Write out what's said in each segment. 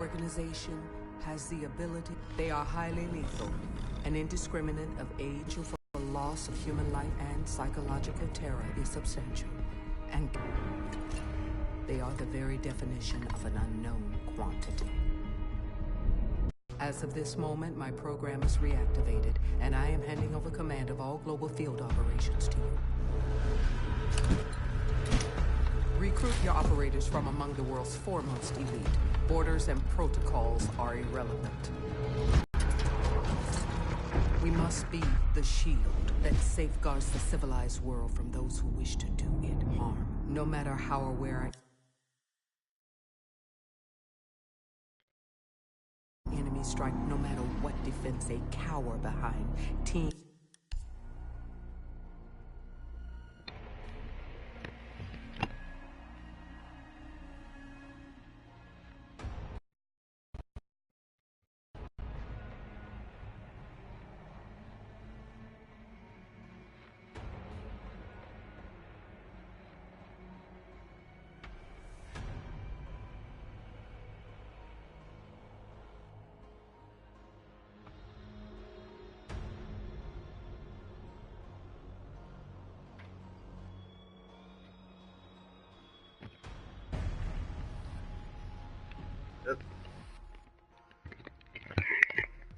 organization has the ability. They are highly lethal and indiscriminate of age or for the loss of human life, and psychological terror is substantial. And they are the very definition of an unknown quantity. As of this moment, my program is reactivated, and I am handing over command of all global field operations to you. Recruit your operators from among the world's foremost elite. Borders and protocols are irrelevant. We must be the shield that safeguards the civilized world from those who wish to do it harm, no matter how or where enemies strike, no matter what defense they cower behind. Team.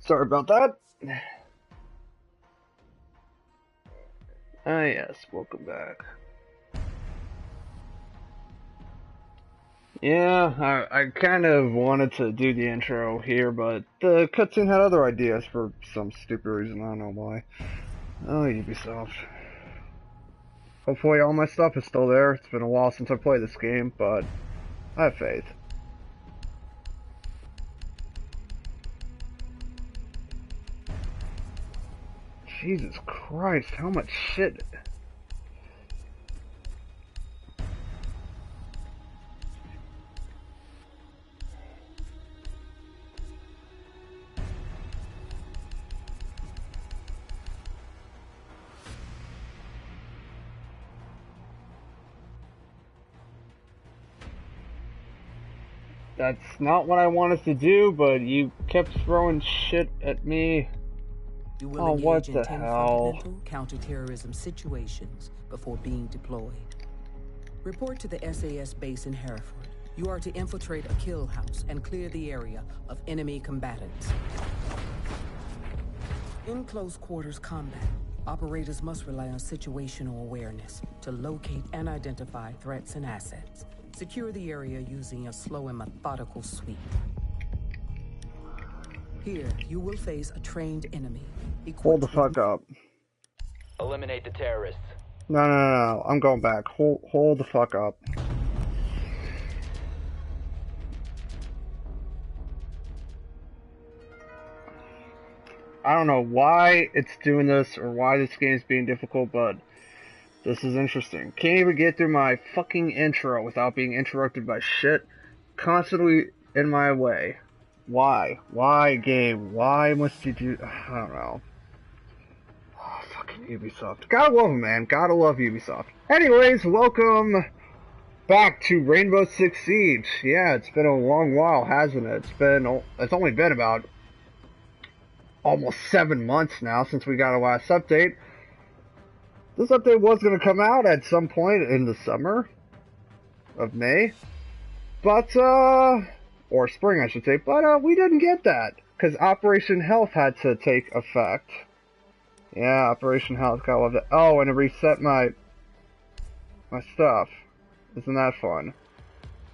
Sorry about that. Ah yes, welcome back. Yeah, I kind of wanted to do the intro here, but the cutscene had other ideas for some stupid reason, I don't know why. Oh, Ubisoft. Hopefully all my stuff is still there. It's been a while since I played this game, but I have faith. Jesus Christ, how much shit. That's not what I wanted to do, but you kept throwing shit at me. You will Oh, what engage the in 10 hell? fundamental counterterrorism situations before being deployed. Report to the SAS base in Hereford. You are to infiltrate a kill house and clear the area of enemy combatants. In close quarters combat, operators must rely on situational awareness to locate and identify threats and assets. Secure the area using a slow and methodical sweep. Here, you will face a trained enemy. Hold the fuck up. Eliminate the terrorists. No, I'm going back. Hold the fuck up. I don't know why it's doing this or why this game is being difficult, but this is interesting. Can't even get through my fucking intro without being interrupted by shit constantly in my way. Why? Why, game? Why must you do... I don't know. Oh, fucking Ubisoft. Gotta love them, man. Gotta love Ubisoft. Anyways, welcome back to Rainbow Six Siege. Yeah, it's been a long while, hasn't it? It's only been about almost 7 months now since we got our last update. This update was going to come out at some point in the summer of May, but, or spring I should say, but we didn't get that, because Operation Health had to take effect. Yeah, Operation Health, gotta love that. Oh, and it reset my stuff. Isn't that fun?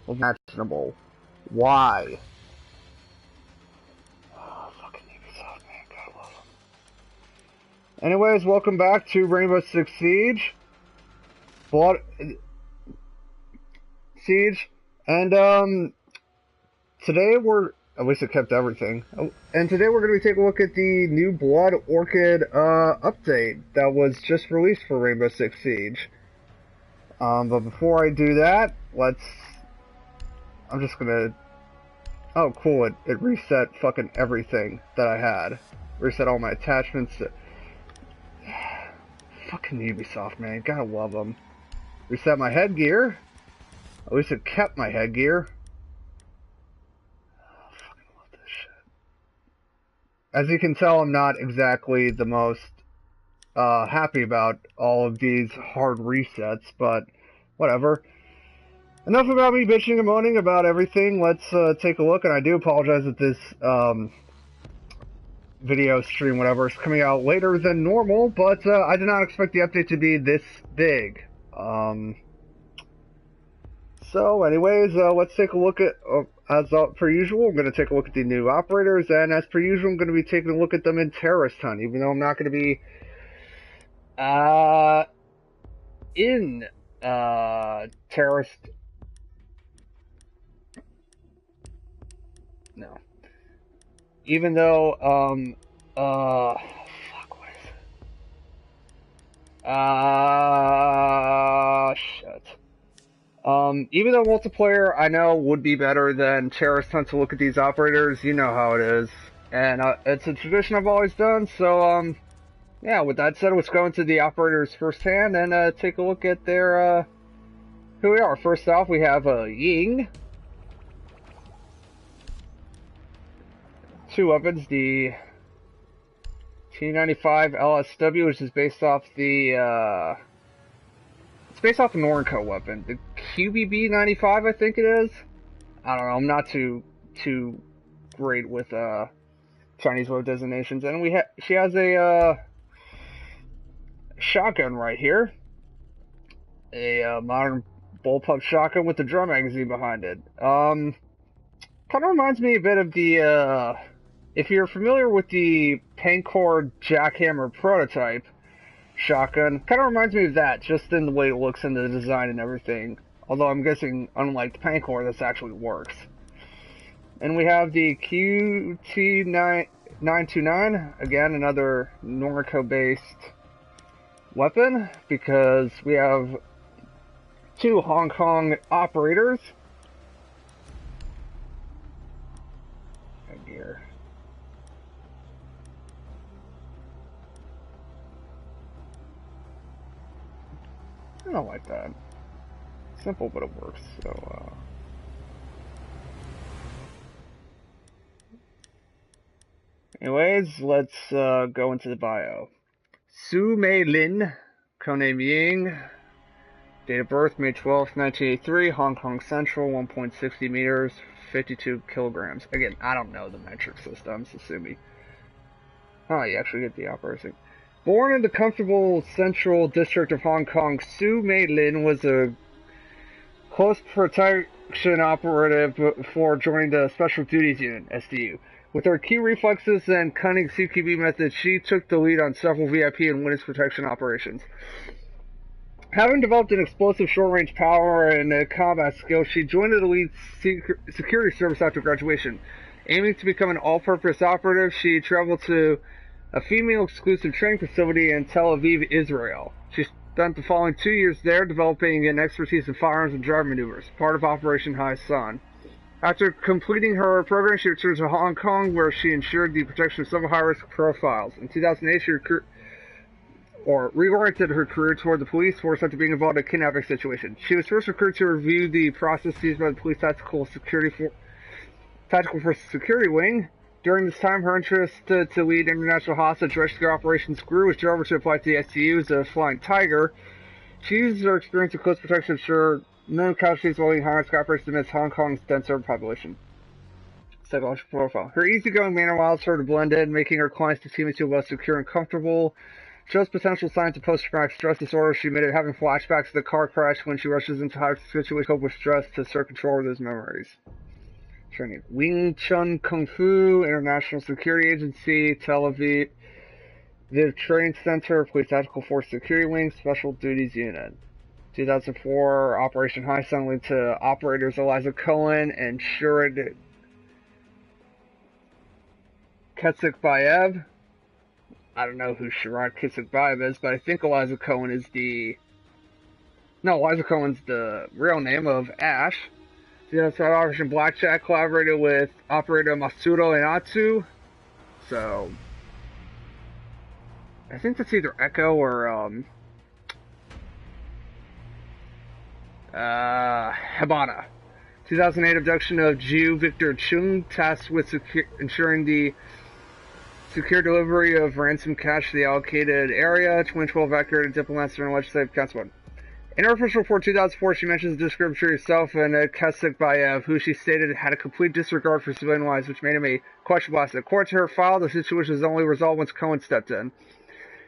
Well, imaginable. Why? Oh, fucking Ubisoft, man, gotta love them. Anyways, welcome back to Rainbow Six Siege. Siege, and today at least it kept everything. And today we're going to be taking a look at the new Blood Orchid update that was just released for Rainbow Six Siege. But before I do that, I'm just gonna... Oh, cool, it reset fucking everything that I had. Reset all my attachments. Fucking Ubisoft, man, gotta love them. Reset my headgear. At least it kept my headgear. as you can tell, I'm not exactly the most happy about all of these hard resets, but whatever. Enough about me bitching and moaning about everything. Let's take a look, and I do apologize that this video stream, whatever, is coming out later than normal, but I did not expect the update to be this big. So anyways, let's take a look at, as per usual, I'm going to take a look at the new operators, and as per usual, I'm going to be taking a look at them in Terrorist Hunt, even though I'm not going to be in Terrorist... No. Even though, fuck, what is it? Shit. Even though multiplayer, I know, would be better than Terrorist Hunt to look at these operators, you know how it is. And, it's a tradition I've always done, so, yeah, with that said, let's go into the operators firsthand and, take a look at their, who we are. First off, we have, Ying. Two weapons, the T95 LSW, which is based off the, it's based off the Norco weapon. The QBB 95, I think it is. I don't know, I'm not too great with, Chinese word designations. And she has a, shotgun right here. A, modern bullpup shotgun with the drum magazine behind it. Kind of reminds me a bit of the, if you're familiar with the Pancor Jackhammer prototype shotgun, kind of reminds me of that, just in the way it looks and the design and everything. Although I'm guessing, unlike the Pancor, this actually works. And we have the QT929, again, another Norco-based weapon, because we have two Hong Kong operators. Here. I don't like that. Simple, but it works. So, anyways, let's go into the bio. Mei Lin, codename Ying. Date of birth, May 12th, 1983, Hong Kong Central, 1.60 meters, 52 kilograms. Again, I don't know the metric systems, assuming. Oh, you actually get the operating. Born in the comfortable central district of Hong Kong, Mei Lin was a close protection operative before joining the Special Duties Unit, SDU. With her key reflexes and cunning CQB methods, she took the lead on several VIP and witness protection operations. Having developed an explosive short-range power and a combat skill, she joined the elite security service after graduation. Aiming to become an all-purpose operative, she traveled to a female-exclusive training facility in Tel Aviv, Israel. She spent the following 2 years there, developing an expertise in firearms and drive maneuvers, part of Operation High Sun. After completing her program, she returned to Hong Kong, where she ensured the protection of several high-risk profiles. In 2008, she reoriented her career toward the police force after being involved in a kidnapping situation. She was first recruited to review the processes by the police tactical force security wing. During this time, her interest to lead international hostage rescue operations grew, which drove her to apply to the STU as a Flying Tiger. She used her experience in close protection to ensure no casualties while leading high-risk operations amidst Hong Kong's dense urban population. Psychological profile. Her easygoing manner allows her to blend in, making her clients to seem feel less secure and comfortable. Shows potential signs of post-traumatic stress disorder. She admitted having flashbacks to the car crash when she rushes into high situations, cope with stress to assert control of those memories. Training. Wing Chun Kung Fu, International Security Agency, Tel Aviv. The Training Center, Police Tactical Force Security Wing, Special Duties Unit. 2004, Operation High Sun linked to operators Eliza Cohen and Shurid Ketsikbayev. I don't know who Sharad Ketsikbayev is, but I think Eliza Cohen is Eliza Cohen's the real name of Ash. The Operation Blackjack collaborated with operator Masuro Inatsu. So, I think that's either Echo or, Habana. 2008 abduction of Jiu Victor Chung, tasked with ensuring the secure delivery of ransom cash to the allocated area. 2012 accurate diplomats during legislative council. In her official report 2004, she mentions the description herself and Kesik Bayev, who she stated had a complete disregard for civilian lives, which made him a questionable asset. According to her file, the situation was only resolved once Cohen stepped in.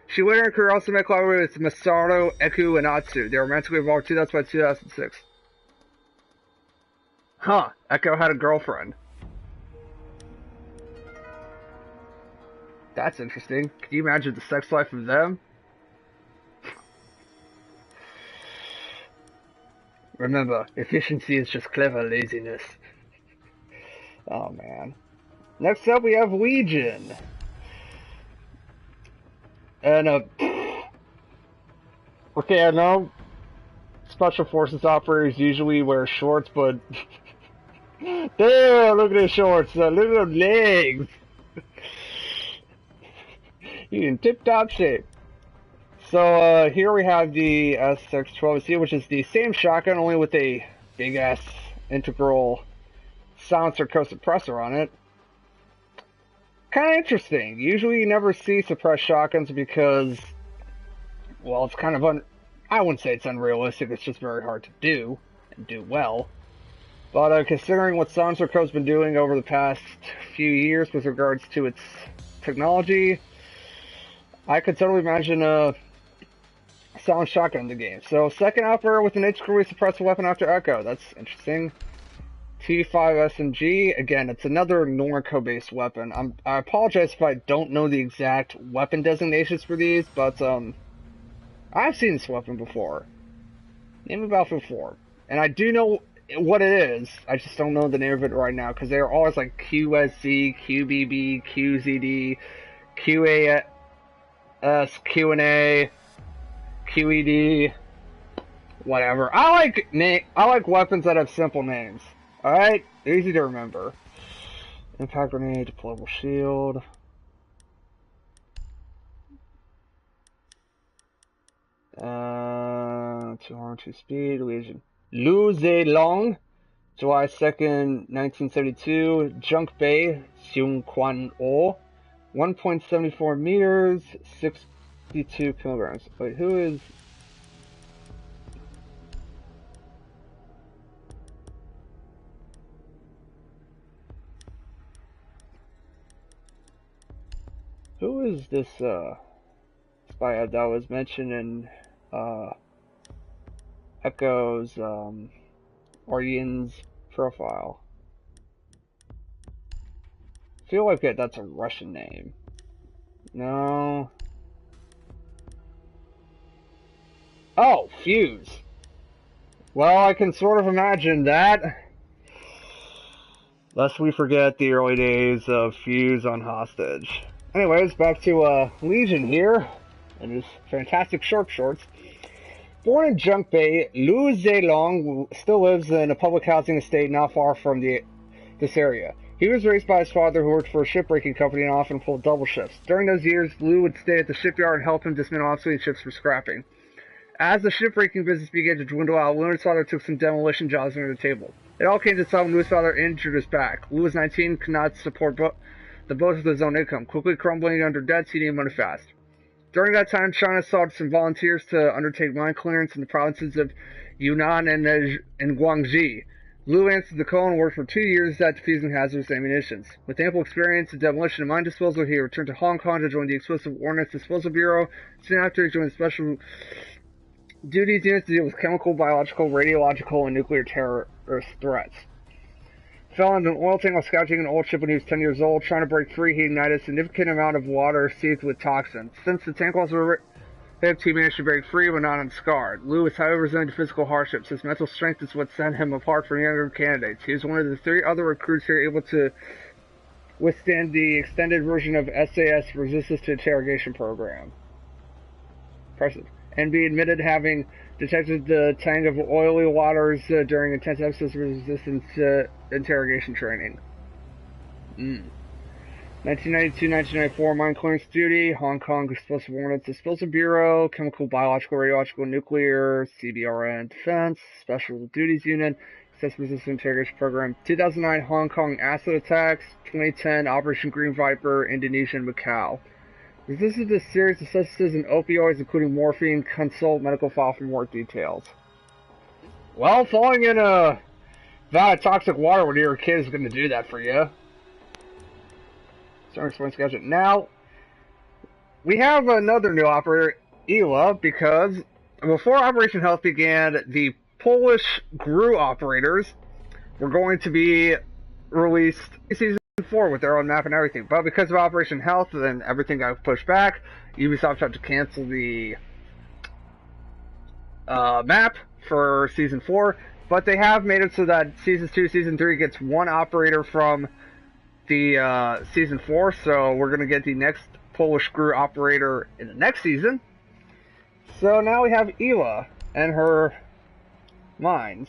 She later in her career also met collaborated with Masaru, Eku, and Atsu. They were romantically involved 2006. Huh, Echo had a girlfriend. That's interesting. Can you imagine the sex life of them? Remember, efficiency is just clever laziness. Oh man. Next up we have Legion. And okay, I know Special Forces operators usually wear shorts, but there, look at his shorts, look at those legs. He's in tip-top shape. So here we have the SX-12C, which is the same shotgun, only with a big-ass integral silencer co-suppressor on it. Kind of interesting. Usually you never see suppressed shotguns because, well, it's kind of I wouldn't say it's unrealistic, it's just very hard to do, and do well. But considering what Silencer Co's been doing over the past few years with regards to its technology, I could totally imagine a silent shotgun in the game. So, second operator with an integrally suppressive weapon after Echo. That's interesting. T5 SMG. Again, it's another Norco-based weapon. I apologize if I don't know the exact weapon designations for these, but I've seen this weapon before. Name of Battlefield 4. And I do know what it is. I just don't know the name of it right now, because they're always like QSC, QBB, QZD, QAS, Q&A, QED, whatever. I like weapons that have simple names. Alright? Easy to remember. Impact grenade, deployable shield. Two arm, 2 speed, Legion. Lu Zilong, July 2nd, 1972. Junk Bay, Xiong Quan O. 1.74 meters, 62 kilograms. Wait, who is... Who is this, spy that was mentioned in, Echo's, Orion's profile? I feel like that's a Russian name. No. Oh, Fuse. Well, I can sort of imagine that. Lest we forget the early days of Fuse on Hostage. Anyways, back to Legion here, and his fantastic shorts. Born in Junk Bay, Lu Zilong still lives in a public housing estate not far from this area. He was raised by his father, who worked for a shipbreaking company and often pulled double shifts. During those years, Lu would stay at the shipyard and help him dismantle obsolete ships for scrapping. As the shipbreaking business began to dwindle out, Lu and his father took some demolition jobs under the table. It all came to a sudden. Lu's father injured his back. Lu was 19, could not support the both of his own income, quickly crumbling under debts. He needed money fast. During that time, China sought some volunteers to undertake mine clearance in the provinces of Yunnan and Guangxi. Lu answered the call and worked for 2 years at defusing hazardous ammunitions. With ample experience in demolition and mine disposal, he returned to Hong Kong to join the Explosive Ordnance Disposal Bureau. Soon after, he joined the Special Duties Unit to deal with chemical, biological, radiological, and nuclear terrorist threats. Fell into an oil tank while scouting an old ship when he was 10 years old. Trying to break free, he ignited a significant amount of water seethed with toxins. Since the tank walls were ripped, he managed to break free but not unscarred. Lu was, however, resilient to physical hardships. His mental strength is what set him apart from younger candidates. He was one of the 3 other recruits here able to withstand the extended version of SAS Resistance to Interrogation program. Impressive. And be admitted having detected the tank of oily waters during intense episodes of resistance interrogation training. 1992-1994 mine clearance duty, Hong Kong Explosive Ordnance Disposal Bureau, Chemical, Biological, Radiological, Nuclear, CBRN Defense, Special Duties Unit. Access-Resistant Interrogation Program, 2009 Hong Kong Acid Attacks, 2010 Operation Green Viper, Indonesia and Macau. Resisted to serious substances and opioids, including morphine. Consult medical file for more details. Well, falling in a vat of toxic water when you're a kid is going to do that for you. Starting explain schedule. Now, we have another new operator, Ela, because before Operation Health began, the Polish GRU operators were going to be released season 4 with their own map and everything. But because of Operation Health, then everything got pushed back. Ubisoft had to cancel the map for season 4. But they have made it so that season 2, season 3 gets one operator from the season 4. So we're going to get the next Polish GRU operator in the next season. So now we have Ela and her mines.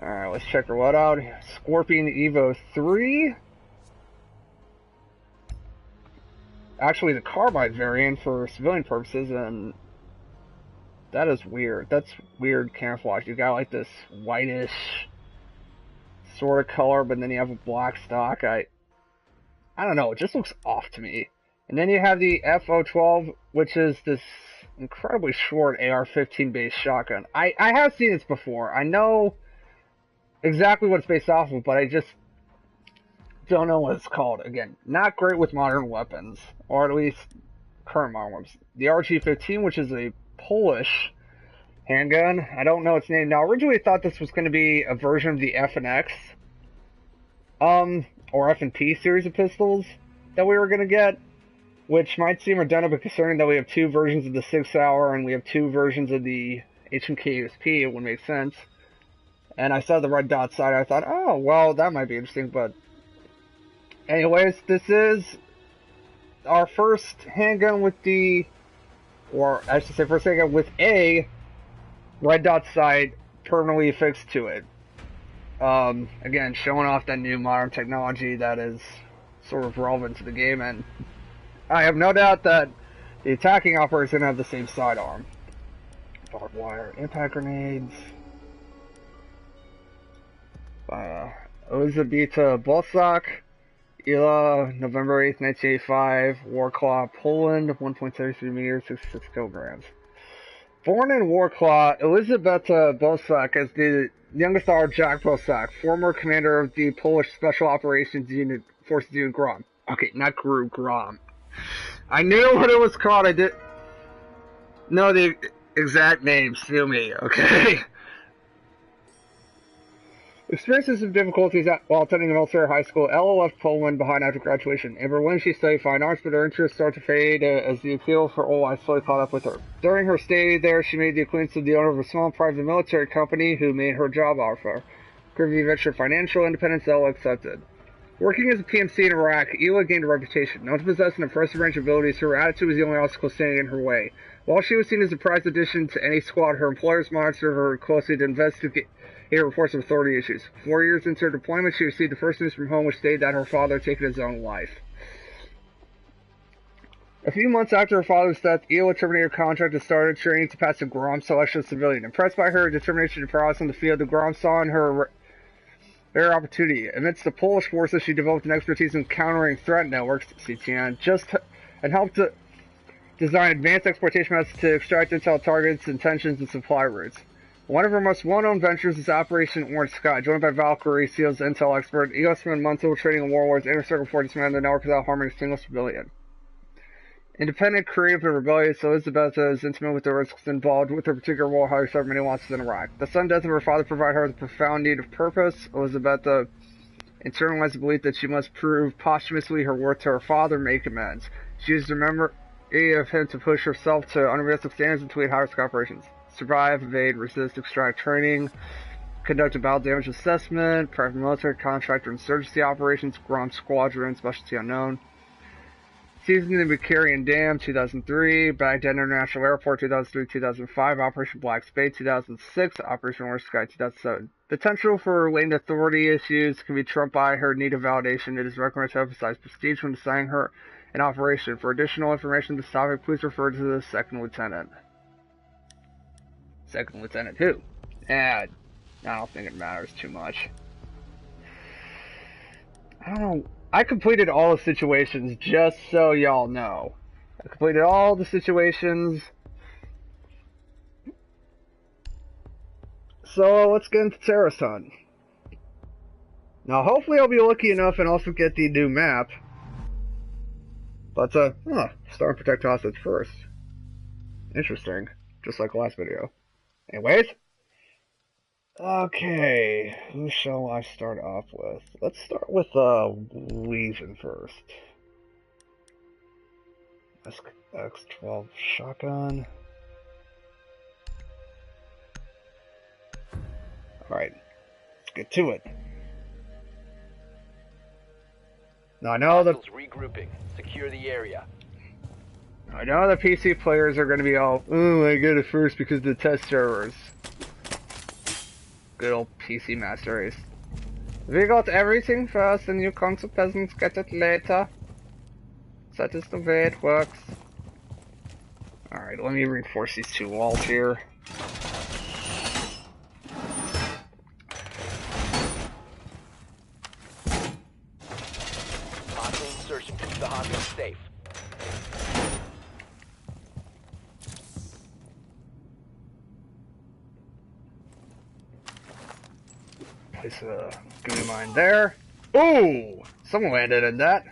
Alright, let's check her loadout. Scorpion Evo 3. Actually, the carbide variant for civilian purposes, and that is weird. That's weird camouflage. You got like this whitish sort of color, but then you have a black stock. I don't know. It just looks off to me. And then you have the FO12, which is this incredibly short AR-15 based shotgun. I have seen this before. I know exactly what it's based off of, but I just don't know what it's called. Again, not great with modern weapons, or at least current modern weapons. The RG-15, which is a Polish handgun. I don't know its name. Now, originally I thought this was going to be a version of the F&X, or F&P series of pistols that we were going to get, which might seem redundant, but concerning that we have 2 versions of the 6 hour and we have 2 versions of the HMK USP, it would make sense. And I saw the red dot side, I thought, oh, well, that might be interesting, but anyways, this is our first handgun with the, or I should say first handgun with a red dot sight permanently affixed to it. Again, showing off that new modern technology that is sort of relevant to the game, and I have no doubt that the attacking operator is going to have the same sidearm. Barbed wire, impact grenades. Elisabetta Bosak, Ela, November 8th, 1985, Warclaw, Poland, 1.73 meters, 66 kilograms. Born in Warclaw, Elisabetta Bosak is the youngest daughter of Jack Bosak, former commander of the Polish Special Operations Unit, Forces Unit GROM. Okay, not GRU, GROM. I knew what it was called, I did know the exact name, sue me, okay? Experiences some difficulties while attending military high school. Ella left Poland behind after graduation. In Berlin, she studied fine arts, but her interests started to fade as the appeal for old life slowly caught up with her. During her stay there, she made the acquaintance of the owner of a small private military company who made her a job offer. Giving the adventure financial independence, Ella accepted. Working as a PMC in Iraq, Ela gained a reputation. Known to possess an impressive range of abilities, her attitude was the only obstacle standing in her way. While she was seen as a prized addition to any squad, her employers monitored her closely to investigate reports of authority issues. 4 years into her deployment, she received the first news from home which stated that her father had taken his own life. A few months after her father's death, Ela terminated her contract and started training to pass the GROM selection civilian. Impressed by her determination and prowess in the field, the GROM saw in her rare opportunity. Amidst the Polish forces, she developed an expertise in countering threat networks, CTN, and helped to design advanced exploitation methods to extract intel targets, intentions, and supply routes. One of her most well-known ventures is Operation Orange Sky. Joined by Valkyrie, SEAL's intel expert, Ela spent months infiltrating warlords' inner circle before dismantling the network without harming a single civilian. Independent, creative, and rebellious, Elisabetta is intimate with the risks involved with her particular role, how she served many losses in Iraq. The sudden death of her father provided her with a profound need of purpose. Elisabetta internalized the belief that she must prove posthumously her worth to her father and make amends. She used the memory of him to push herself to unrealistic standards and to lead high-risk operations. Survive, evade, resist, extract training, conduct a battle damage assessment, private military contractor insurgency operations, GROM squadron, specialty unknown. Season in Bukharian Dam, 2003, Baghdad International Airport, 2003-2005, Operation Black Spade, 2006, Operation Orange Sky, 2007. Potential for latent authority issues can be trumped by her need of validation. It is recommended to emphasize prestige when assigning her an operation. For additional information on this topic, please refer to the Second Lieutenant. Second Lieutenant who? And I don't think it matters too much. I don't know. I completed all the situations, just so y'all know. I completed all the situations. So let's get into Sarahson. Now hopefully I'll be lucky enough and also get the new map. But start and protect hostage first. Interesting. Just like last video. Anyways. Okay, who shall I start off with? Let's start with Legion first. X12 shotgun. Alright, let's get to it. Now I know the regrouping. Secure the area. I know the PC players are gonna be all, oh, I get it first because of the test servers. Good old PC master race. We got everything first and you console peasants get it later. That is the way it works. Alright, let me reinforce these two walls here. Hostile insertion. Keep the hostage safe. Place a gooey mine there. Ooh! Someone landed in that.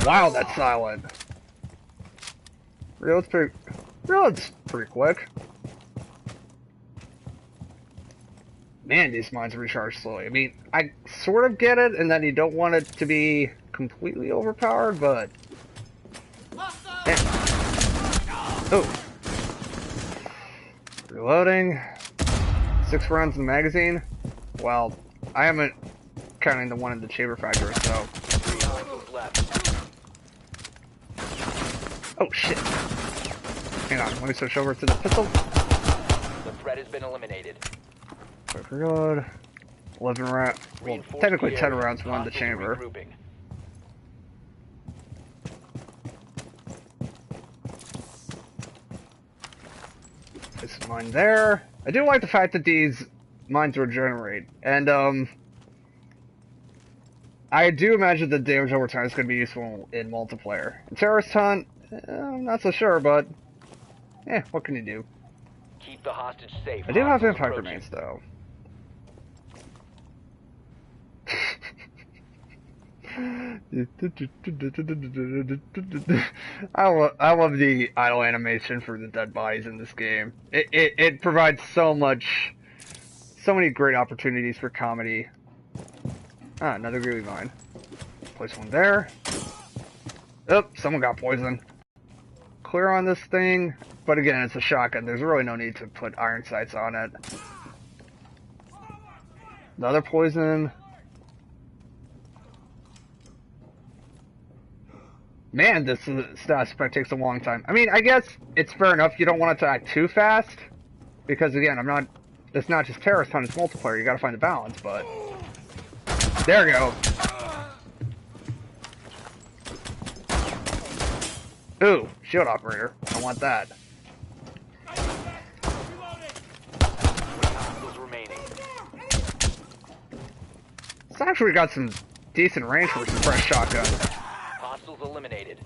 Wow, that's silent. Reload's pretty quick. Man, these mines recharge slowly. I mean, I sort of get it, and then you don't want it to be completely overpowered, but... Oh. Reloading. 6 rounds in the magazine. Well, I haven't counting the one in the chamber factory, so... 3 hostiles left. Oh, shit. Hang on, let me switch over to the pistol. The threat has been eliminated. Quick reload. 11 rounds. Well, technically 10 rounds from the chamber. Regrouping. This mine there. I do like the fact that these mines regenerate. And, I do imagine the damage over time is going to be useful in multiplayer. In Sarahson, I'm not so sure, but... what can you do? Keep the hostage safe. I do have Hostiles impact approaching. remains, though. I love the idle animation for the dead bodies in this game. It provides so many great opportunities for comedy. Ah, another gooey mine. Place one there. Oh, someone got poisoned. Clear on this thing, but again, it's a shotgun. There's really no need to put iron sights on it. Another poison. Man, this aspect takes a long time. I mean, I guess it's fair enough. You don't want it to act too fast, because again, it's not just terrorist hunt, it's multiplayer. You gotta find the balance, but there we go. Ooh, shield operator. I want that. Hostiles remaining. It's actually got some decent range for some fresh shotgun. Hostiles eliminated.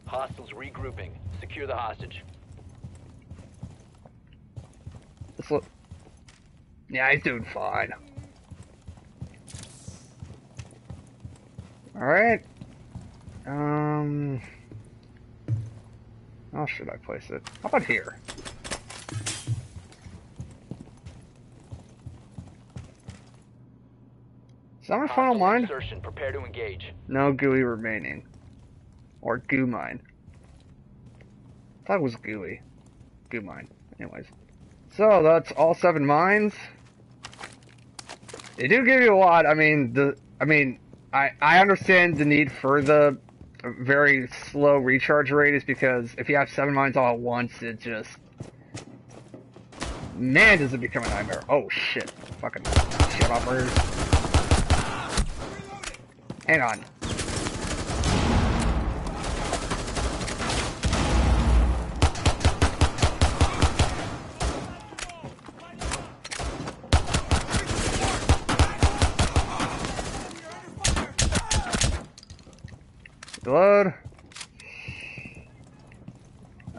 Hostiles regrouping. Secure the hostage. This look. Yeah, he's doing fine. Alright. How should I place it? How about here? Is that my final mine? Insertion. Prepare to engage. No gooey remaining. Or goo mine. I thought it was gooey. Goo mine. Anyways. So, that's all 7 mines. They do give you a lot. I mean, I understand the need for the very slow recharge rate is because if you have 7 mines all at once, it just... Man, does it become a nightmare. Oh, shit. Fucking shit. shut up, Bruce. Hang on. Reload.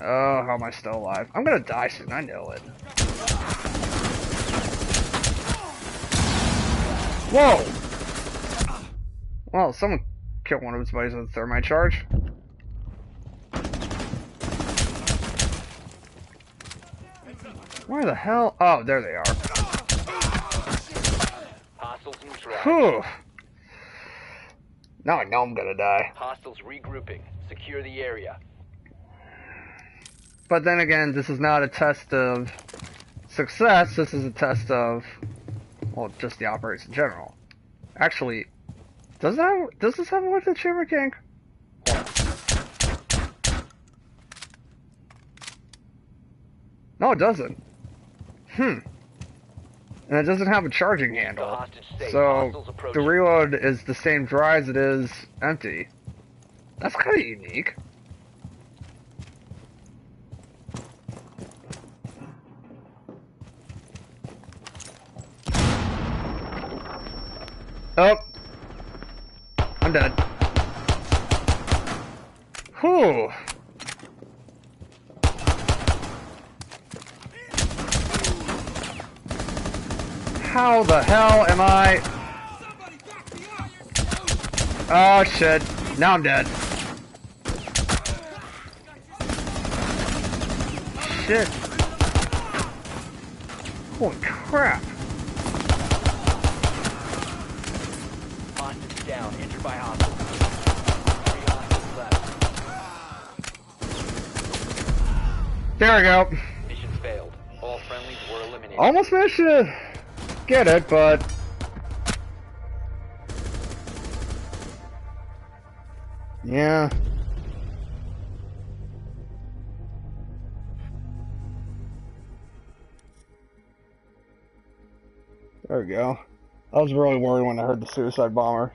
Oh, how am I still alive? I'm gonna die soon, I know it. Whoa! Well, someone killed one of his buddies with a thermite charge. Where the hell? Oh, there they are. Hostiles neutralized. Whew. Now I know I'm gonna die. Hostiles regrouping. Secure the area. But then again, this is not a test of success, this is a test of, well, just the operation in general. Actually, does this have a lifted chamber king? No, it doesn't. And it doesn't have a charging handle. So, the reload is the same dry as it is empty. That's kind of unique. Oh. I'm dead. Whew. How the hell am I? Oh shit. Now I'm dead. Shit. Holy crap. Hostage down. Entered by hostiles. 3 hostiles left. There we go. Mission failed. All friendlies were eliminated. Almost managed to get it, but yeah. There we go. I was really worried when I heard the suicide bomber.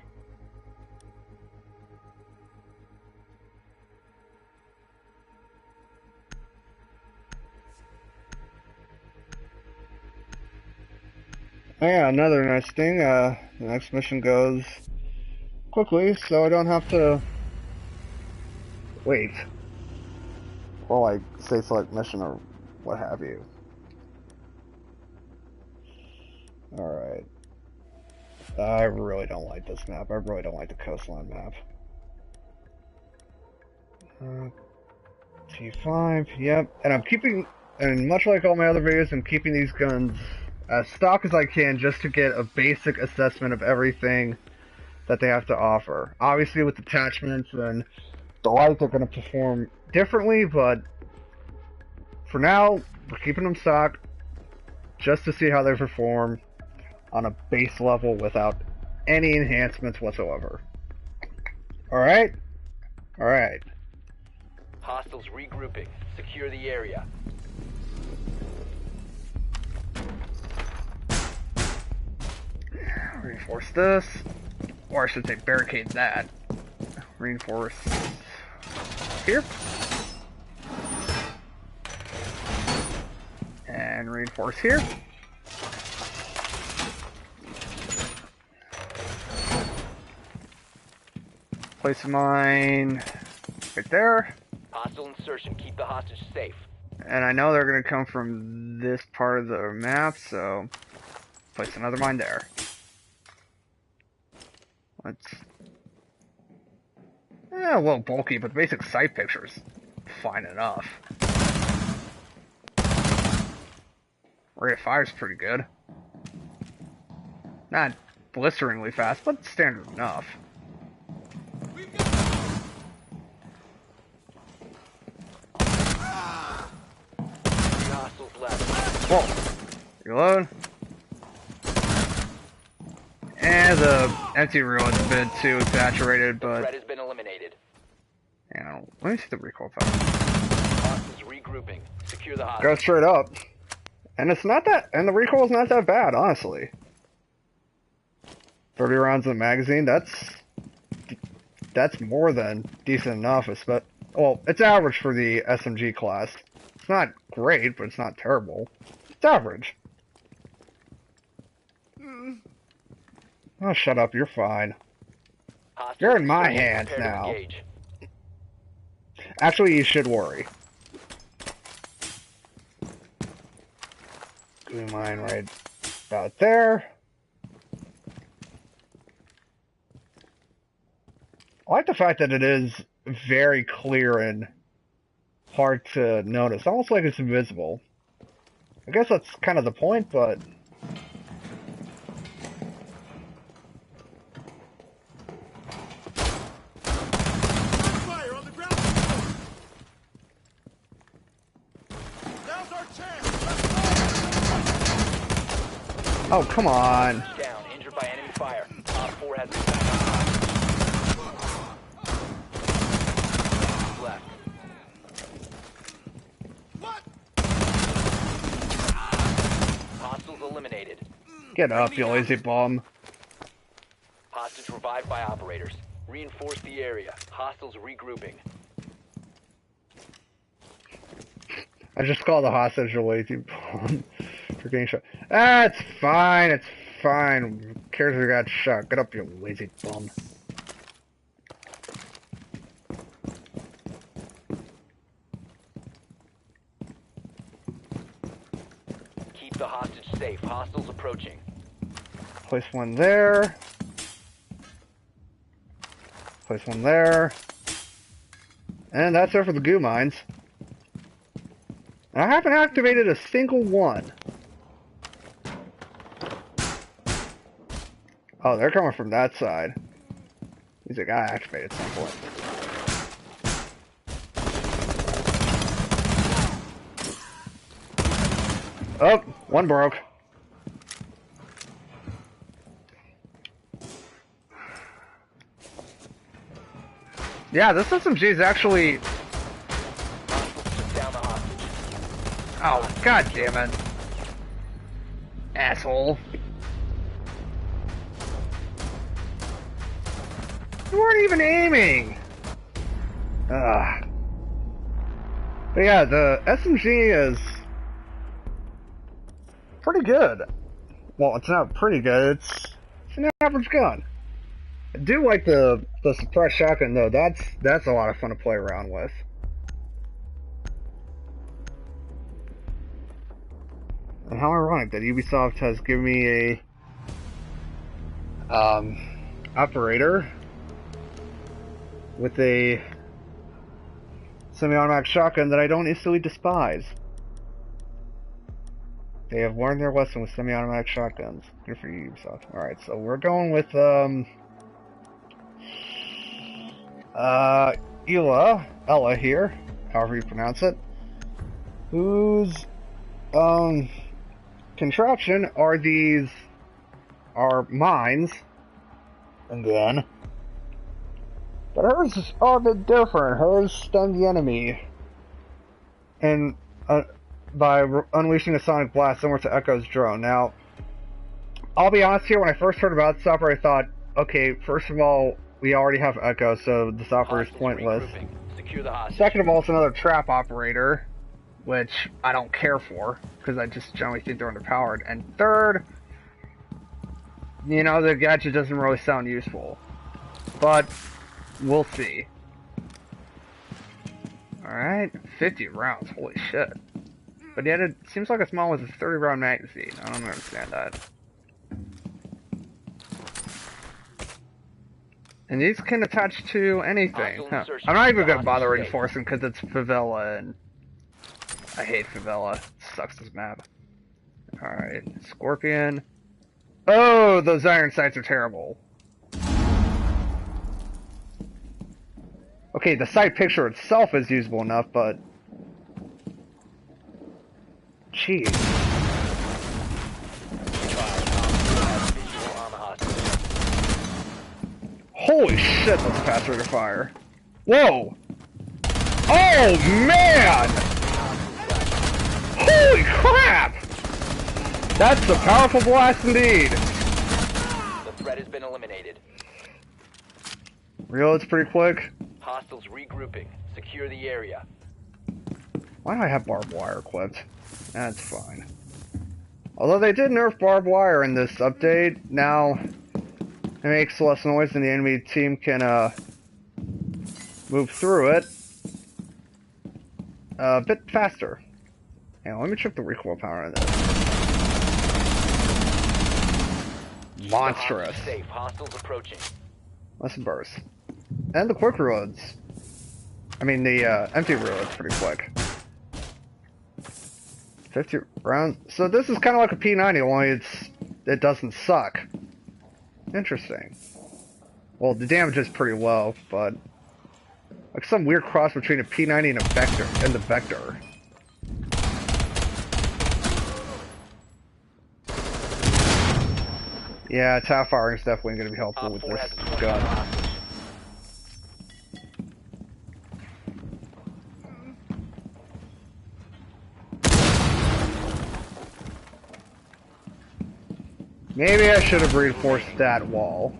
Yeah, another nice thing, the next mission goes quickly, so I don't have to wait. Or like, say select mission or what have you. Alright. I really don't like this map. I really don't like the Coastline map. T5, yep. And I'm keeping, and much like all my other videos, I'm keeping these guns as stock as I can just to get a basic assessment of everything that they have to offer. Obviously with attachments and the like, they're going to perform differently, but for now, we're keeping them stock just to see how they perform on a base level without any enhancements whatsoever. Alright? Alright. Hostiles regrouping. Secure the area. Reinforce this. Or I should say barricade that. Reinforce here. And reinforce here. Place a mine right there. Hostile insertion. Keep the hostage safe. And I know they're going to come from this part of the map, so place another mine there. Let's... a little bulky, but the basic sight picture's fine enough. Rate of fire's pretty good. Not blisteringly fast, but standard enough. Whoa. Reload. And the empty reload's a bit too exaggerated, but... Threat has been eliminated. Yeah, let me see the recoil time. Hostiles regrouping. Secure the hostage. Go straight up. And it's not that... And the recoil's not that bad, honestly. 30 rounds in the magazine, that's more than decent enough. Well, it's average for the SMG class. It's not great, but it's not terrible. It's average. Oh, shut up, you're fine. You're in my hands now. Actually, you should worry. Give me mine right about there. I like the fact that it is very clear and hard to notice. Almost like it's invisible. I guess that's kind of the point, but... Fire on the ground! Now's our chance! Oh, come on. Down, injured by enemy fire. Op 4 has been back on. Left. What? Hostiles eliminated. Get up, you lazy bum. Hostage revived by operators. Reinforce the area. Hostiles regrouping. I just called the hostage a lazy bum for getting shot. Ah, it's fine, it's fine. Who cares if you got shot? Get up, you lazy bum. Keep the hostage safe. Hostiles approaching. Place one there. Place one there. And that's it for the goo mines. And I haven't activated a single one. Oh, they're coming from that side. He's like, I activated at some point. Oh, one broke. Yeah, this SMG is actually... Down the hostage. Oh, god damn it. Asshole. You weren't even aiming! Ugh. But yeah, the SMG is... pretty good. Well, it's not pretty good, it's an average gun. I do like the suppressed shotgun though. That's a lot of fun to play around with. And how ironic that Ubisoft has given me a operator with a semi-automatic shotgun that I don't instantly despise. They have learned their lesson with semi-automatic shotguns. Good for you, Ubisoft. Alright, so we're going with Ella here, however you pronounce it, whose contraption are mines again, but hers are a bit different. Hers stun the enemy and by unleashing a sonic blast similar to Echo's drone. Now, I'll be honest here, when I first heard about this operator, I thought, okay, first of all, we already have Echo, so this operator is pointless. Secure the hostage. Second of all, it's another trap operator, which I don't care for, because I just generally think they're underpowered. And third, you know, the gadget doesn't really sound useful. But, we'll see. Alright, 50 rounds, holy shit. But yet it seems like a small with a 30 round magazine. I don't understand that. And these can attach to anything. Huh. I'm not even gonna bother reinforcing because it's favela and I hate favela. It sucks this map. Alright, Scorpion. Oh, those iron sights are terrible. Okay, the sight picture itself is usable enough, but jeez. Holy shit, that's a fast rate of fire. Whoa! Oh man! Holy crap! That's a powerful blast indeed! The threat has been eliminated. Reload's pretty quick. Hostiles regrouping. Secure the area. Why do I have barbed wire equipped? That's fine. Although they did nerf barbed wire in this update, now it makes less noise and the enemy team can move through it a bit faster. Hang on, let me check the recoil power on this. Monstrous. Safe. Hostiles approaching. Less burst. And the quick reloads. I mean, the empty reload's pretty quick. 50 rounds. So this is kind of like a P90, only it doesn't suck. Interesting. Well, the damage is pretty low, but like some weird cross between a P90 and a Vector, and the Vector. Yeah, tap firing is definitely going to be helpful with this gun. Maybe I should have reinforced that wall.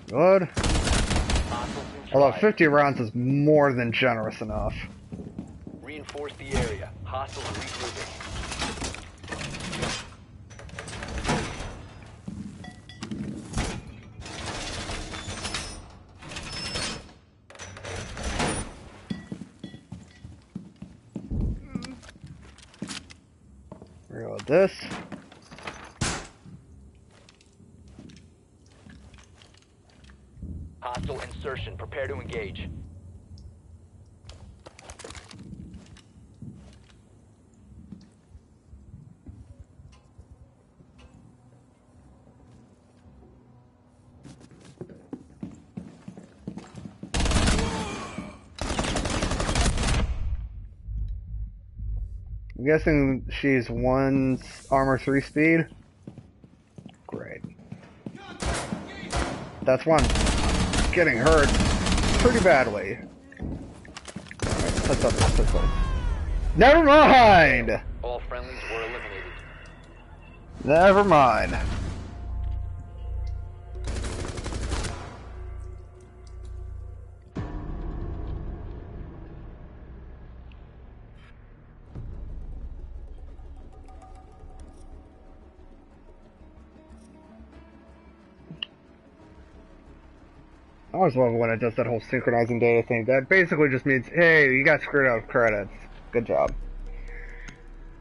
Good. Although 50 rounds is more than generous enough. Reinforce the area. Hostiles regrouping. Reload this. Hostile insertion. Prepare to engage. I'm guessing she's 1 armor 3 speed. Great. That's one getting hurt pretty badly. Alright, let's up this quickly. Never mind! All friendlies were eliminated. Never mind. I always love it when it does that whole synchronizing data thing. That basically just means, hey, you got screwed out of credits. Good job.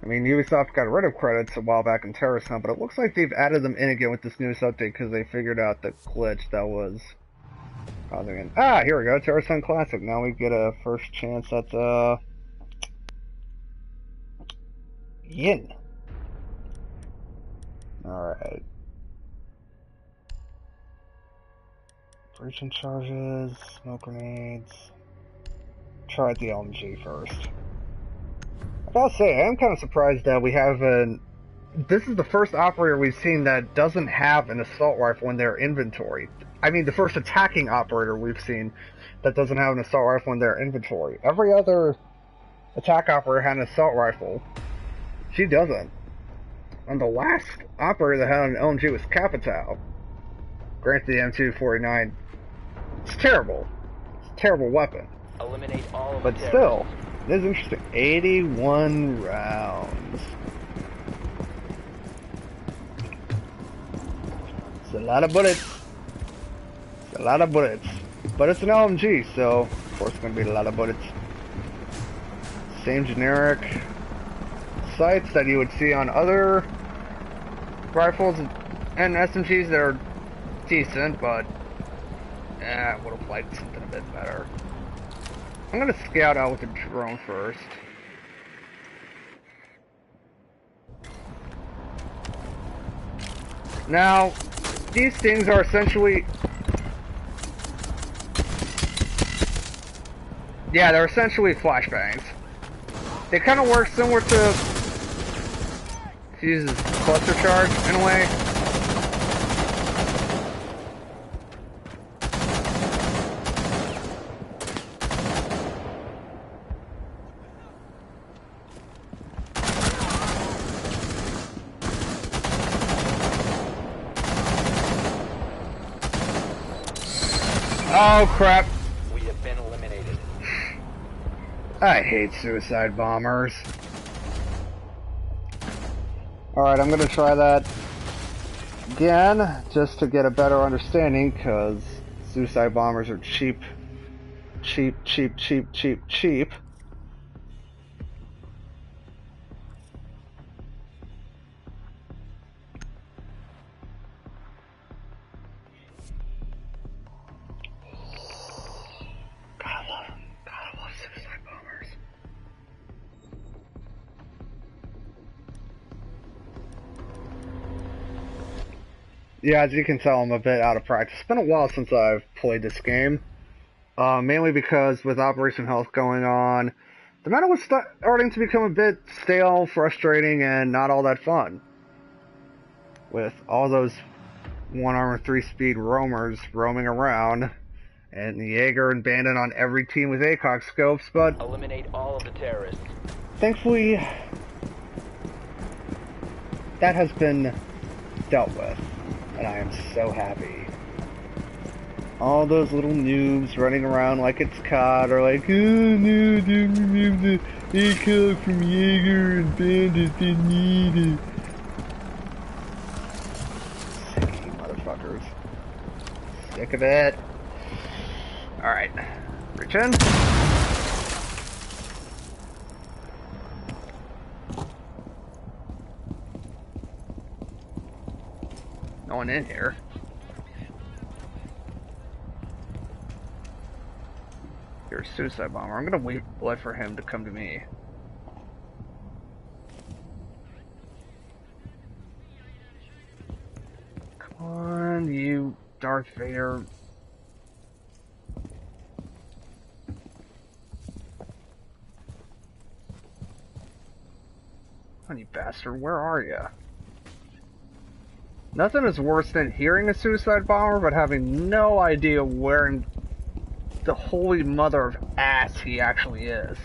I mean, Ubisoft got rid of credits a while back in Sarahson, but it looks like they've added them in again with this newest update because they figured out the glitch that was causing it. Ah, here we go, Sarahson Classic. Now we get a first chance at, Yin. Alright. Breaching charges, smoke grenades. Try out the LMG first. I gotta say, I am kind of surprised that we have an... This is the first operator we've seen that doesn't have an assault rifle in their inventory. I mean, the first attacking operator we've seen that doesn't have an assault rifle in their inventory. Every other attack operator had an assault rifle. She doesn't. And the last operator that had an LMG was Capital. Granted, the M249. It's terrible. It's a terrible weapon. Eliminate all of But the still, it is interesting. 81 rounds. It's a lot of bullets. It's a lot of bullets. But it's an LMG, so of course it's going to be a lot of bullets. Same generic sights that you would see on other rifles and SMGs that are decent, but I would have liked something a bit better. I'm gonna scout out with the drone first. Now, these things are essentially... Yeah, they're essentially flashbangs. They kind of work similar to... Uses cluster charge in a way. Oh crap. We have been eliminated. I hate suicide bombers. Alright, I'm gonna try that again, just to get a better understanding, because suicide bombers are cheap. Cheap, cheap, cheap, cheap, cheap. God, I love suicide bombers. Yeah, as you can tell, I'm a bit out of practice. It's been a while since I've played this game. Mainly because with Operation Health going on, the meta was starting to become a bit stale, frustrating, and not all that fun. With all those 1-armor 3-speed roamers roaming around, and the Jaeger and Bandit on every team with ACOG scopes, but Eliminate all of the terrorists. thankfully, that has been dealt with, and I am so happy. All those little noobs running around like it's COD, or like, oh no, don't remove the ACOG from Jaeger and Bandit, they need it. Sick, you motherfuckers. Sick of it. Alright, reach in. No one in here. You're a suicide bomber. I'm gonna wait for him to come to me. Come on, you Darth Vader. You bastard, where are you? Nothing is worse than hearing a suicide bomber, but having no idea where in the holy mother of ass he actually is.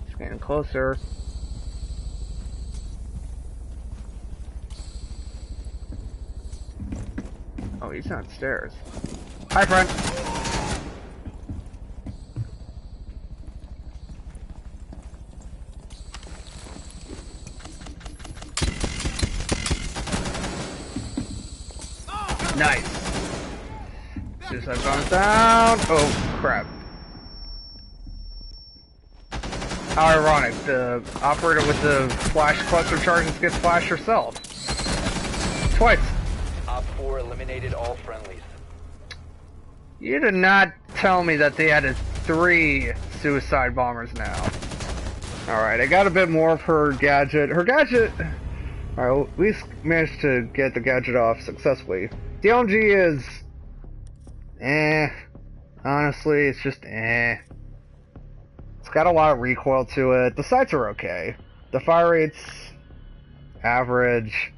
It's getting closer. Oh, he's downstairs. Hi, friend. Nice. Suicide bomb down. Oh, crap. How ironic. The operator with the flash cluster charges gets flashed herself. Twice. Op 4 eliminated all friendlies. You did not tell me that they added 3 suicide bombers now. Alright, I got a bit more of her gadget. Her gadget... Alright, we managed to get the gadget off successfully. The LMG is... Honestly, it's just It's got a lot of recoil to it. The sights are okay. The fire rate's average.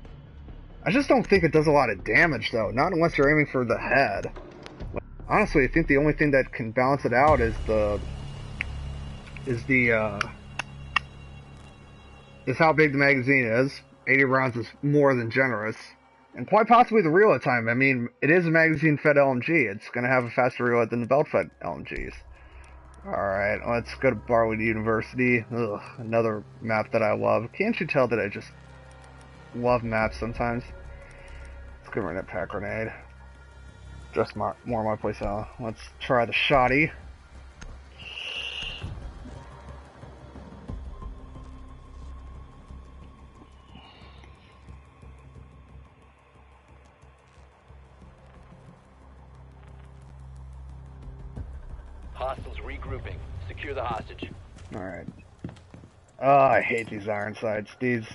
I just don't think it does a lot of damage, though. Not unless you're aiming for the head. Honestly, I think the only thing that can balance it out is how big the magazine is. 80 rounds is more than generous. And quite possibly the reload time. I mean, it is a magazine-fed LMG. It's going to have a faster reload than the belt-fed LMGs. Alright, let's go to Barwood University. Ugh, another map that I love. Can't you tell that I just love maps sometimes? Let's go run that pack grenade. Just more my playstyle. Let's try the shoddy. Hostiles regrouping. Secure the hostage. Alright. Oh, I hate these iron sights. These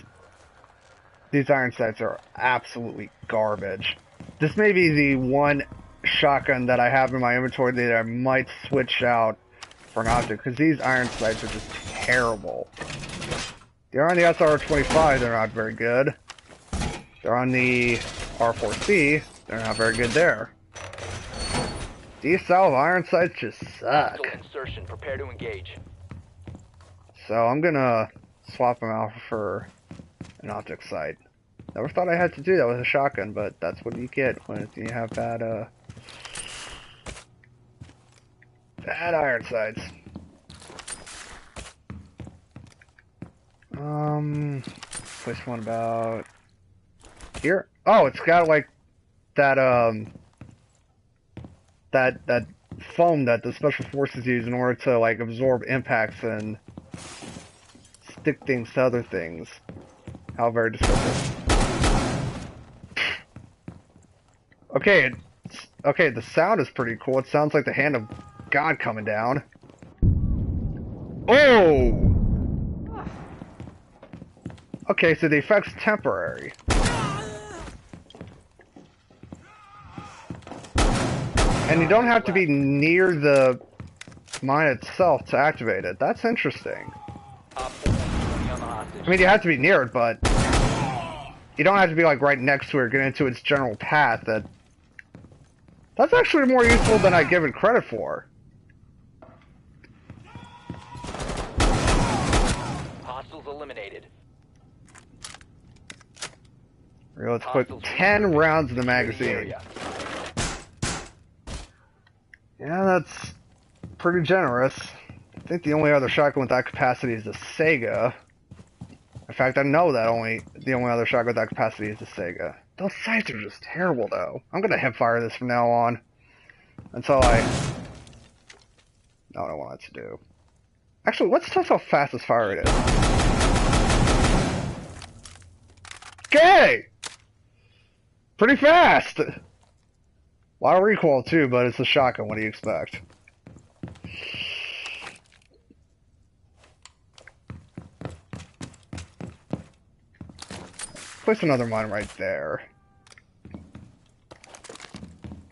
iron sights are absolutely garbage. This may be the one shotgun that I have in my inventory that I might switch out for an object, because these iron sights are just terrible. They're on the SR-25, they're not very good. They're on the R4C, they're not very good there. These style of iron sights just suck. Hostile insertion. Prepare to engage. So I'm gonna swap them out for an optic sight. Never thought I had to do that with a shotgun, but that's what you get when you have bad iron sights. Place one about here. Oh, it's got like that that foam that the special forces use in order to like absorb impacts and stick things to other things. How very destructive. Okay, okay, the sound is pretty cool. It sounds like the hand of God coming down. Oh! Okay, so the effect's temporary. And you don't have to be near the mine itself to activate it. That's interesting. I mean, you have to be near it, but you don't have to be like right next to it or get into its general path. That's actually more useful than I give it credit for. Hostiles eliminated. Here, let's put 10 rounds in the magazine. Yeah, that's pretty generous. I think the only other shotgun with that capacity is the Sega. In fact, I know that the only other shotgun with that capacity is the Sega. Those sights are just terrible, though. I'm gonna hipfire this from now on. Until I know what I want it to do. Actually, let's test how fast this fire rate is. Okay! Pretty fast! A lot of recoil, too, but it's a shotgun. What do you expect? Place another mine right there.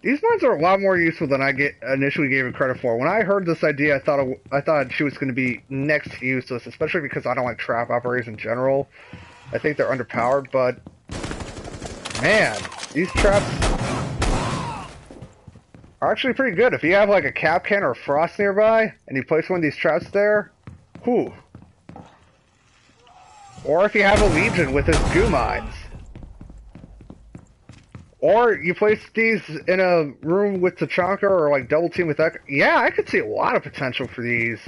These mines are a lot more useful than I initially gave it credit for. When I heard this idea, I thought she was going to be next to useless, especially because I don't like trap operators in general. I think they're underpowered, but man, these traps are actually pretty good. If you have like a cap can or a frost nearby, and you place one of these traps there, whew. Or if you have a Legion with its goo mines. Or you place these in a room with Tachanka or like double team with that. Yeah, I could see a lot of potential for these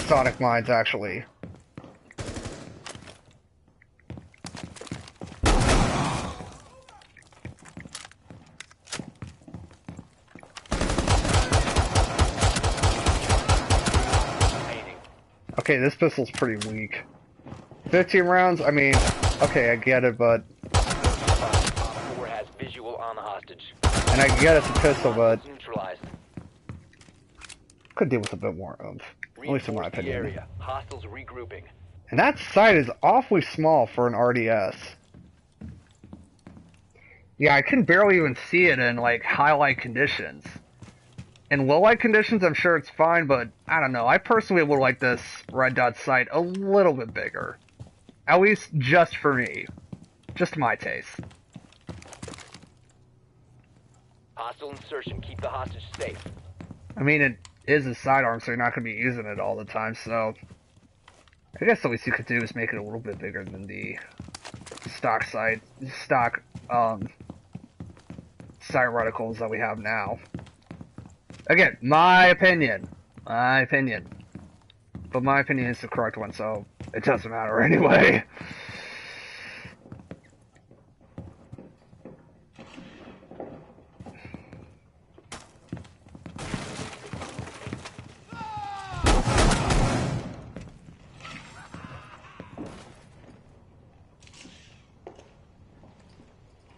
sonic mines actually. Okay, this pistol's pretty weak. 15 rounds, I mean, okay, I get it, but... Has visual on the hostage. And I get it's a pistol, but... Could deal with a bit more oomph. At least in my opinion. Area. Hostiles regrouping. And that sight is awfully small for an RDS. Yeah, I can barely even see it in, like, high-light conditions. In low-light conditions, I'm sure it's fine, but I don't know. I personally would like this red dot sight a little bit bigger. At least just for me. Just my taste. Hostile insertion. Keep the hostage safe. I mean, it is a sidearm, so you're not going to be using it all the time, so... I guess the least you could do is make it a little bit bigger than the stock sight, sight reticles that we have now. Again, my opinion. My opinion. But my opinion is the correct one, so it doesn't matter anyway.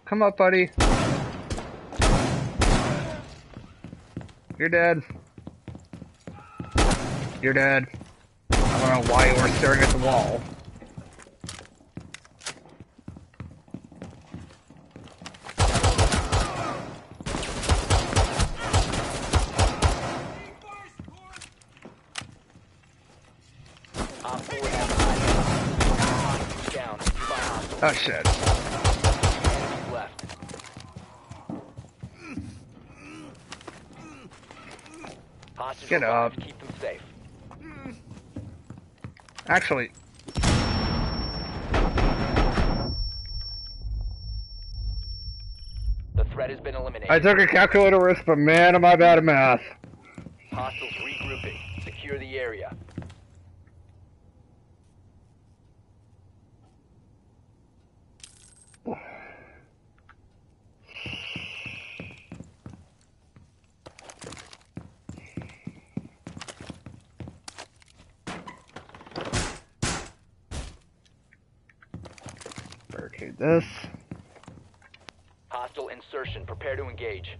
Come up, buddy. You're dead. You're dead. I don't know why you were staring at the wall. Oh shit. Get up. Keep them safe. Actually, I took a calculator risk, but man, am I bad at math. Hostiles regrouping. Secure the area. Barricade this. Hostile insertion. Prepare to engage.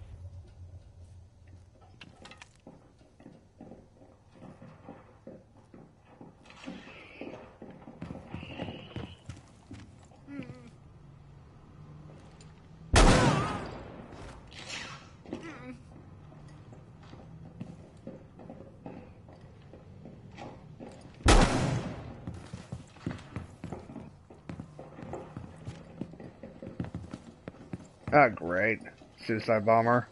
Ah, great. Suicide bomber.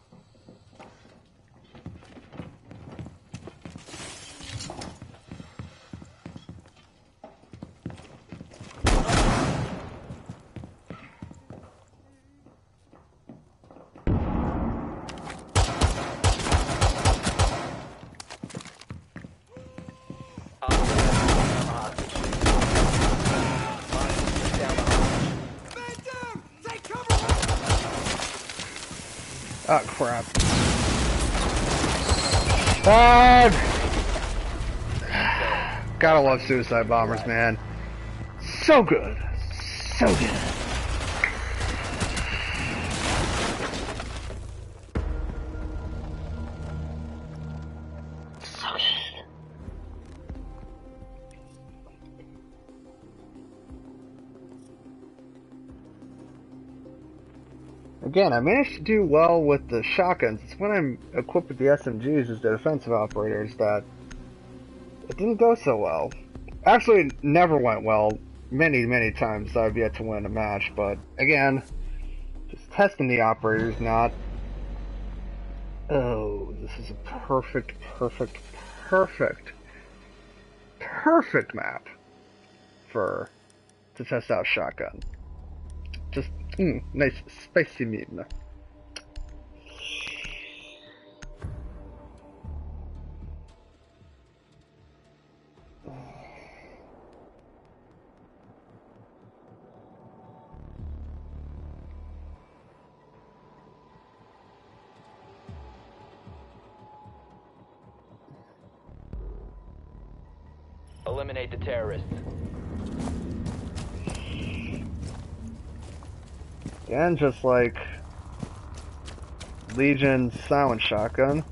Oh, crap. Gotta love suicide bombers, man. So good. So good. So good. Again, I managed to do well with the shotguns. It's when I'm equipped with the SMGs as the defensive operators that it didn't go so well. Actually, it never went well. Many, many times I've yet to win a match, but again, just testing the operators, not... Oh, this is a perfect map to test out shotgun. Just, nice spicy meat. Eliminate the terrorists. Again, just like Legion's silent shotgun.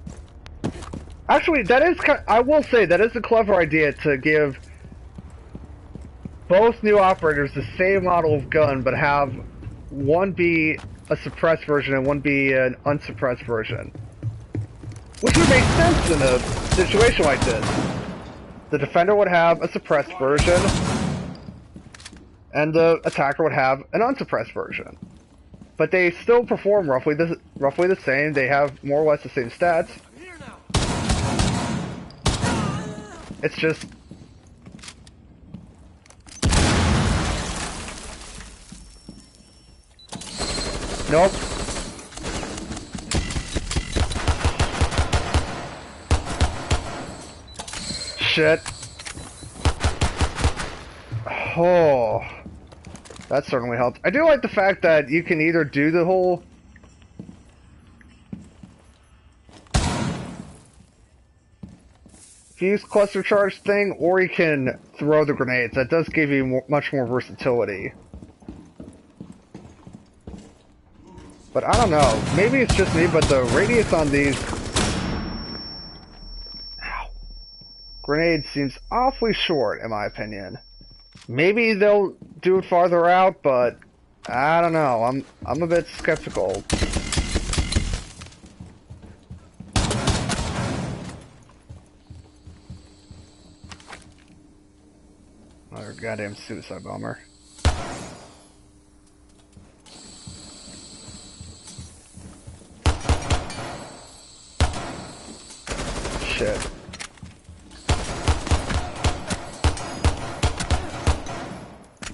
Actually, that is I will say that is a clever idea to give both new operators the same model of gun, but have one be a suppressed version and one be an unsuppressed version. Which would make sense in a situation like this. The defender would have a suppressed version, and the attacker would have an unsuppressed version. But they still perform roughly the same. They have more or less the same stats. It's just... Nope. Shit. Oh... That certainly helped. I do like the fact that you can either do the whole... fuse cluster charge thing, or you can throw the grenades. That does give you much more versatility. But I don't know. Maybe it's just me, but the radius on these... grenades seems awfully short, in my opinion. Maybe they'll do it farther out, but I don't know. I'm a bit skeptical. Another goddamn suicide bomber. Shit.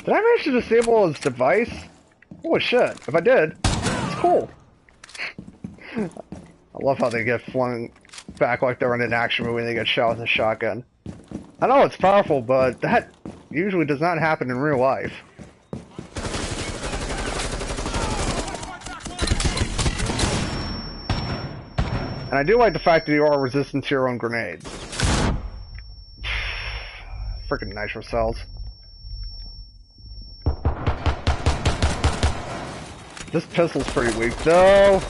Did I manage to disable his device? Holy shit, if I did, it's cool. I love how they get flung back like they're in an action movie and they get shot with a shotgun. I know it's powerful, but that usually does not happen in real life. And I do like the fact that you are resistant to your own grenades. Freaking nitro cells. This pistol's pretty weak, though.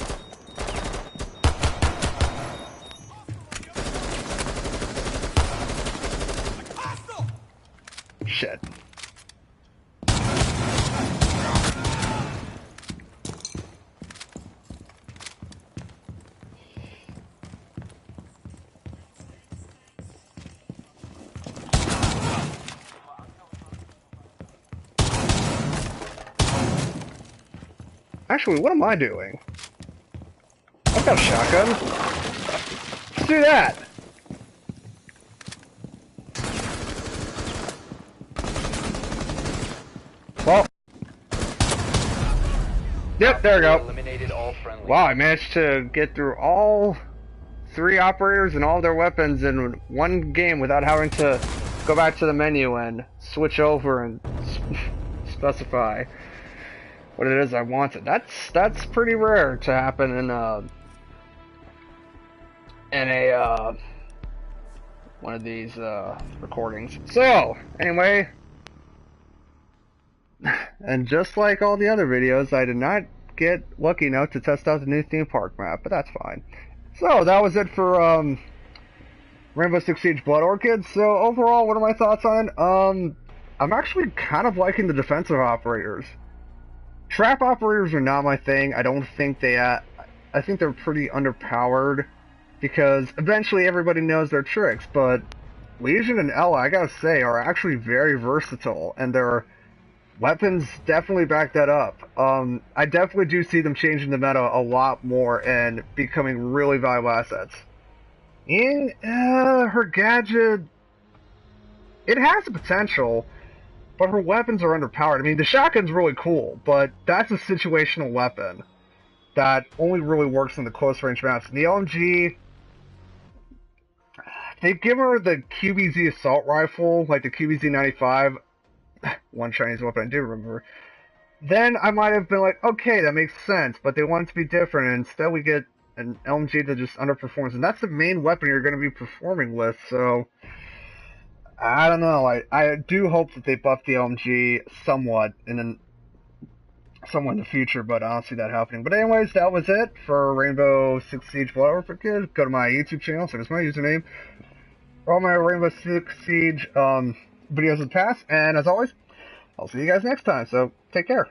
Shit. Actually, what am I doing? I've got a shotgun. Let's do that. Well. Yep, there we go. Eliminated all friendly. Wow, I managed to get through all 3 operators and all their weapons in one game without having to go back to the menu and switch over and specify what it is I wanted. That's pretty rare to happen in a one of these recordings. So anyway, and just like all the other videos, I did not get lucky enough to test out the new theme park map, but that's fine. So that was it for Rainbow Six Siege Blood Orchid. So overall, what are my thoughts on it? I'm actually kind of liking the defensive operators. Trap operators are not my thing. I don't think they, I think they're pretty underpowered, because eventually everybody knows their tricks, but Legion and Ella, I gotta say, are actually very versatile, and their weapons definitely back that up. I definitely do see them changing the meta a lot more and becoming really valuable assets. And, her gadget, it has the potential, but her weapons are underpowered. I mean, the shotgun's really cool, but that's a situational weapon that only really works in the close range maps. And the LMG, they've given her the QBZ assault rifle, like the QBZ 95, one Chinese weapon I do remember. Then I might have been like, okay, that makes sense, but they want it to be different, and instead we get an LMG that just underperforms, and that's the main weapon you're going to be performing with, so I don't know. I do hope that they buff the LMG somewhat in the future, but I don't see that happening. But anyways, that was it for Rainbow Six Siege Blood Orchid. Go to my YouTube channel, so that's my username. All my Rainbow Six Siege videos in the past, and as always, I'll see you guys next time, so take care.